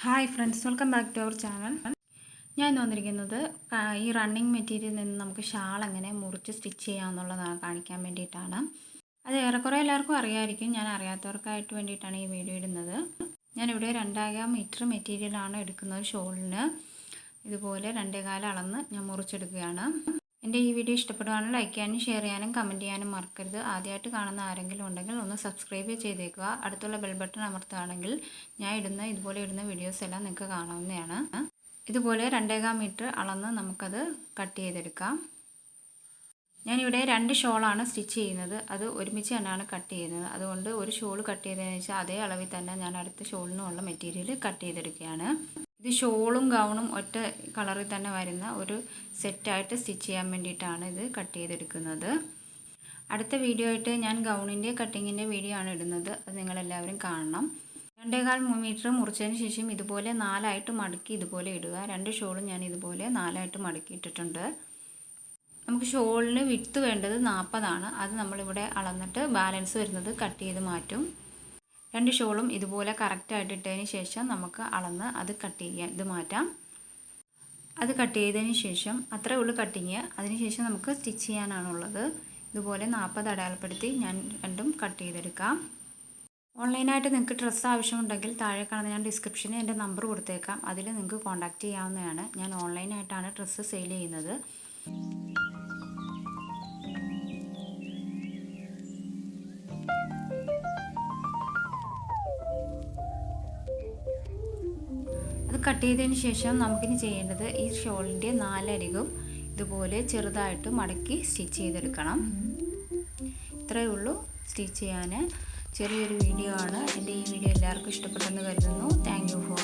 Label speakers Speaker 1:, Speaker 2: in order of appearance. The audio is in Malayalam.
Speaker 1: Hi friends, welcome back to our channel. ഞാൻ ഇന്ന് വന്നിരിക്കുന്നത് ഈ റണ്ണിങ് മെറ്റീരിയലിൽ നിന്ന് നമുക്ക് ഷാൾ എങ്ങനെ മുറിച്ച് സ്റ്റിച്ച് ചെയ്യാമെന്നുള്ളതാണ് കാണിക്കാൻ വേണ്ടിയിട്ടാണ്. അത് ഏറെക്കുറെ എല്ലാവർക്കും അറിയാമായിരിക്കും. ഞാൻ അറിയാത്തവർക്കായിട്ട് വേണ്ടിയിട്ടാണ് ഈ വീഡിയോ ഇടുന്നത്. ഞാനിവിടെ 2.5 മീറ്റർ മെറ്റീരിയലാണ് എടുക്കുന്നത്. ഷോളിന് ഇതുപോലെ 2.25 അളന്ന് ഞാൻ മുറിച്ചെടുക്കുകയാണ്. എൻ്റെ ഈ വീഡിയോ ഇഷ്ടപ്പെടുകയാണെങ്കിൽ ലൈക്ക് ചെയ്യാനും ഷെയർ ചെയ്യാനും കമൻറ്റ് ചെയ്യാനും മറക്കരുത്. ആദ്യമായിട്ട് കാണുന്ന ആരെങ്കിലും ഉണ്ടെങ്കിൽ ഒന്ന് സബ്സ്ക്രൈബ് ചെയ്തേക്കുക. അടുത്തുള്ള ബെൽ ബട്ടൺ അമർത്തുകയാണെങ്കിൽ ഞാൻ ഇതുപോലെ ഇടുന്ന വീഡിയോസ് എല്ലാം നിങ്ങൾക്ക് കാണാവുന്നതാണ്. ഇതുപോലെ 2.25 മീറ്റർ അളന്ന് നമുക്കത് കട്ട് ചെയ്തെടുക്കാം. ഞാനിവിടെ 2 ഷോളാണ് സ്റ്റിച്ച് ചെയ്യുന്നത്. അത് ഒരുമിച്ച് തന്നെയാണ് കട്ട് ചെയ്യുന്നത്. അതുകൊണ്ട് ഒരു ഷോൾ കട്ട് ചെയ്തതിന് ശേഷം അതേ അളവിൽ തന്നെ ഞാൻ അടുത്ത ഷോളിനുള്ള മെറ്റീരിയൽ കട്ട് ചെയ്തെടുക്കുകയാണ്. ഇത് ഷോളും ഗൗണും ഒറ്റ കളറിൽ തന്നെ വരുന്ന ഒരു സെറ്റായിട്ട് സ്റ്റിച്ച് ചെയ്യാൻ വേണ്ടിയിട്ടാണ് ഇത് കട്ട് ചെയ്തെടുക്കുന്നത്. അടുത്ത വീഡിയോ ആയിട്ട് ഞാൻ ഗൗണിൻ്റെ കട്ടിങ്ങിൻ്റെ വീഡിയോ ആണ് ഇടുന്നത്. അത് നിങ്ങളെല്ലാവരും കാണണം. 2.25 മീറ്റർ മുറിച്ചതിന് ശേഷം ഇതുപോലെ 4ആയിട്ട് മടക്കി ഇതുപോലെ ഇടുക. 2 ഷോളും ഞാൻ ഇതുപോലെ 4ആയിട്ട് മടക്കി ഇട്ടിട്ടുണ്ട്. നമുക്ക് ഷോളിന് വിഡ്ത്ത് വേണ്ടത് 40 ആണ്. അത് നമ്മളിവിടെ അളന്നിട്ട് ബാലൻസ് വരുന്നത് കട്ട് ചെയ്ത് മാറ്റും. 2 ഷോളും ഇതുപോലെ കറക്റ്റായിട്ട് ഇട്ടതിന് ശേഷം നമുക്ക് അളന്ന് അത് കട്ട് ചെയ്യാൻ മാറ്റാം. അത് കട്ട് ചെയ്തതിന് ശേഷം അത്രേ ഉള്ളൂ കട്ടിങ്. അതിനുശേഷം നമുക്ക് സ്റ്റിച്ച് ചെയ്യാനാണുള്ളത്. ഇതുപോലെ 40 അടയാളപ്പെടുത്തി ഞാൻ രണ്ടും കട്ട് ചെയ്തെടുക്കാം. ഓൺലൈനായിട്ട് നിങ്ങൾക്ക് ഡ്രസ്സ് ആവശ്യമുണ്ടെങ്കിൽ താഴെ കാണുന്ന ഞാൻ ഡിസ്ക്രിപ്ഷനിൽ എൻ്റെ നമ്പർ കൊടുത്തേക്കാം. അതിൽ നിങ്ങൾക്ക് കോൺടാക്റ്റ് ചെയ്യാവുന്നതാണ്. ഞാൻ ഓൺലൈനായിട്ടാണ് ഡ്രസ്സ് സെയിൽ ചെയ്യുന്നത്. അത് കട്ട് ചെയ്തതിന് ശേഷം നമുക്കിനി ചെയ്യേണ്ടത് ഈ ഷോളിൻ്റെ 4 അരികും ഇതുപോലെ ചെറുതായിട്ട് മടക്കി സ്റ്റിച്ച് ചെയ്തെടുക്കണം. ഇത്രയേ ഉള്ളൂ സ്റ്റിച്ച് ചെയ്യാൻ. ചെറിയൊരു വീഡിയോ ആണ്. എൻ്റെ ഈ വീഡിയോ എല്ലാവർക്കും ഇഷ്ടപ്പെട്ടെന്ന് കരുതുന്നു. Thank you for